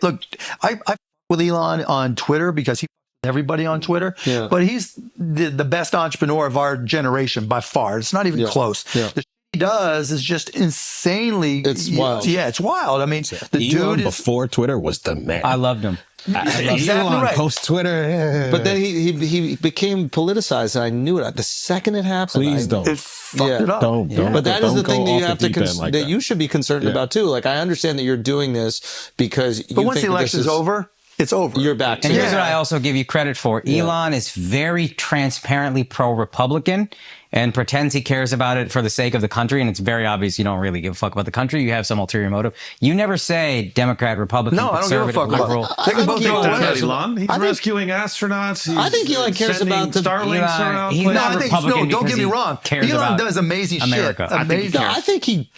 Look, I with Elon on Twitter because he everybody on Twitter, but he's the best entrepreneur of our generation by far. It's not even close. The shit he does is just insanely. It's wild. Yeah, it's wild. I mean, the Elon dude before Twitter was the man. I loved him. Exactly Elon right. post Twitter, But then he became politicized, and I knew it. The second it happened, please don't. It fucked it up. Don't. But that is the thing that you have to like that you should be concerned about too. Like, I understand that you're doing this because But you once think the that this election's over, it's over. You're back to And it. here's what I also give you credit for. Elon is very transparently pro-Republican and pretends he cares about it for the sake of the country. And it's very obvious you don't really give a fuck about the country. You have some ulterior motive. You never say Democrat, Republican, No, I don't give a conservative, fuck about liberal. it. They can both go away. Elon. He's rescuing astronauts. He's I think Elon cares sending about the- Starlinks Elon, around he's places. not I think, Republican don't because get me he wrong. cares Elon about does amazing America. shit. Amazing. I think he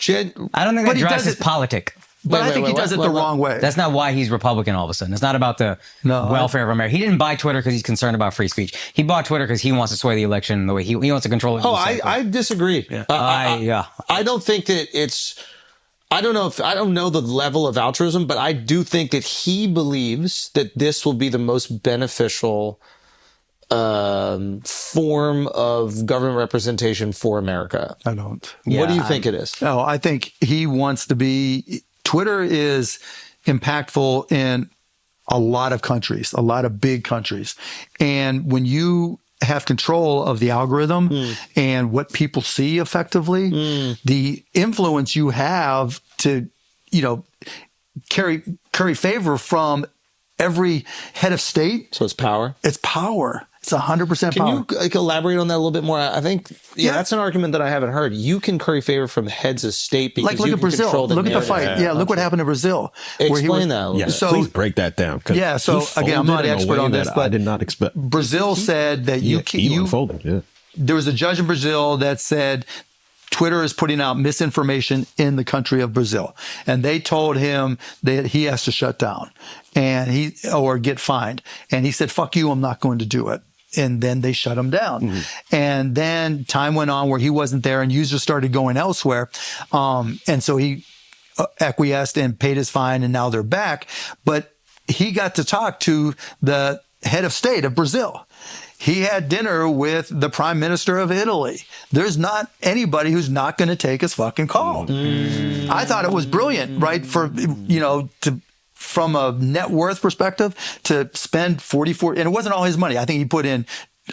I don't think But that he drives does his it- politic. But I think he does it the wrong way. That's not why he's Republican all of a sudden. It's not about the welfare of America. He didn't buy Twitter because he's concerned about free speech. He bought Twitter because he wants to sway the election the way he wants to control it. Oh, I disagree. I don't think that it's. I don't know the level of altruism, but I do think that he believes that this will be the most beneficial form of government representation for America. I don't. What do you think it is? No, I think he wants to be. Twitter is impactful in a lot of countries, a lot of big countries. And when you have control of the algorithm and what people see effectively, the influence you have to, curry favor from every head of state. So it's power. It's power. It's 100% power. Can you elaborate on that a little bit more? I think, that's an argument that I haven't heard. You can curry favor from heads of state because look you at can Brazil. control the Look at the narrative. fight. Yeah, look what happened in Brazil. Explain that a little bit. So, please break that down. Yeah, so again, I'm not an expert on this, but I did not expect. Brazil said that Elon folded. there was a judge in Brazil that said Twitter is putting out misinformation in the country of Brazil. And they told him that he has to shut down or get fined. And he said, fuck you, I'm not going to do it. And then they shut him down. And then time went on where he wasn't there and users started going elsewhere. And so he acquiesced and paid his fine and now they're back. But he got to talk to the head of state of Brazil. He had dinner with the prime minister of Italy. There's not anybody who's not going to take his fucking call. I thought it was brilliant, right? From a net worth perspective, to spend 44, and it wasn't all his money. I think he put in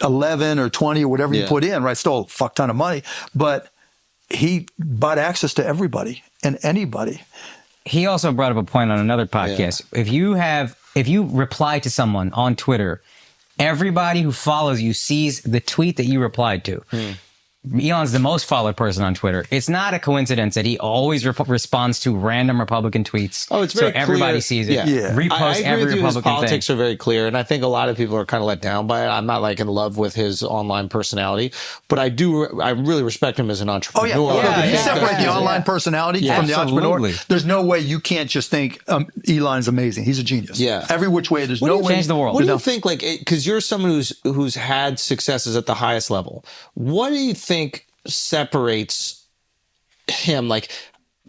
11 or 20 or whatever he put in, right? Still a fuck ton of money, but he bought access to everybody and anybody. He also brought up a point on another podcast. If you reply to someone on Twitter, everybody who follows you sees the tweet that you replied to. Elon's the most followed person on Twitter. It's not a coincidence that he always responds to random Republican tweets. Oh, it's very so everybody clear. sees it. Yeah. Repost I agree every with you. His Republican politics thing. are very clear, and I think a lot of people are kind of let down by it. I'm not like in love with his online personality, but I really respect him as an entrepreneur. You separate the online personality from the entrepreneur. There's no way you can't just think Elon's amazing. He's a genius. Yeah. Every which way. There's no way. Change the world. What do you think? Like, because you're someone who's had successes at the highest level. What do you think separates him? Like,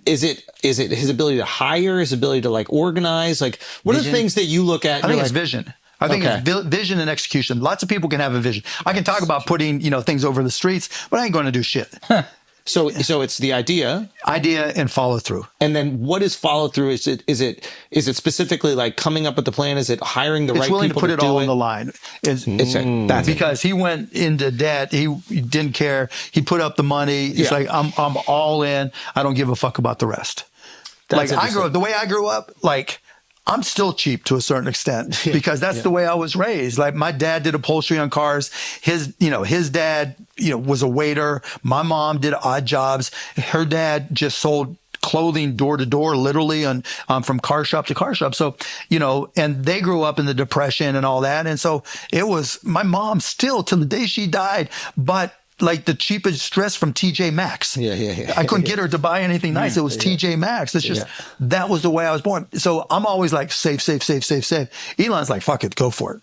is it his ability to hire, his ability to like organize? Like, what are the things that you look at? I think it's vision. I think it's vision and execution. Lots of people can have a vision. I can talk about putting, things over the streets, but I ain't going to do shit. So it's the idea and follow through. And then what is follow through? Is it specifically like coming up with the plan? Is it hiring the right people willing to put it all on the line. That's because he went into debt. He didn't care. He put up the money. It's like, I'm all in. I don't give a fuck about the rest. The way I grew up, like, I'm still cheap to a certain extent because that's the way I was raised. Like, my dad did upholstery on cars. His dad, was a waiter. My mom did odd jobs. Her dad just sold clothing door to door, literally from car shop to car shop. So, and they grew up in the Depression and all that. And so it was my mom still till the day she died, but like the cheapest dress from TJ Maxx. I couldn't get her to buy anything nice. It was TJ Maxx. It's just, that was the way I was born. So I'm always like, save. Elon's like, fuck it, go for it.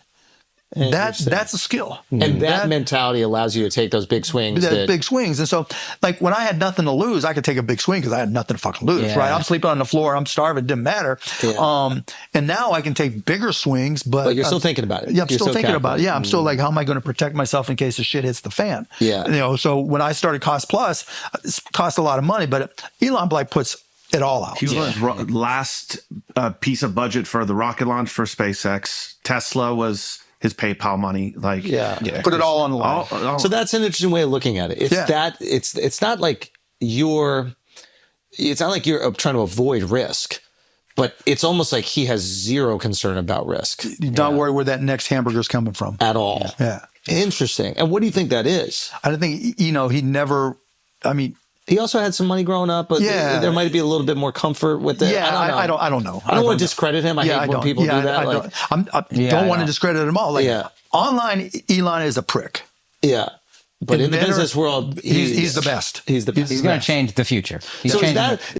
That's a skill. And that mentality allows you to take those big swings. Big swings. And so, like, when I had nothing to lose, I could take a big swing because I had nothing to fucking lose, Yeah. right? I'm sleeping on the floor. I'm starving. It didn't matter. Yeah. And now I can take bigger swings, but you're still thinking about it. Yeah, I'm You're still thinking about it. Yeah, I'm calculating. still like, how am I going to protect myself in case the shit hits the fan? Yeah. You know, so when I started Cost Plus, it cost a lot of money, but Elon like puts it all out. He was last piece of budget for the rocket launch for SpaceX. Tesla was his PayPal money. Like, Put it all on the line. So that's an interesting way of looking at it. It's not like you're trying to avoid risk, but it's almost like he has zero concern about risk Don't worry where that next hamburger's coming from. at all. Yeah. Interesting. And what do you think that is? I don't think, he never, I mean, He also had some money growing up, but there might be a little bit more comfort with it. yeah, I don't know. I don't know. I don't want to discredit him. I hate when people do that. I don't want to discredit him all. Like, online, Elon is a prick. Yeah. But in the Inventor, business world, he's the best. He's the best. He's going to change the future. He's So is changing that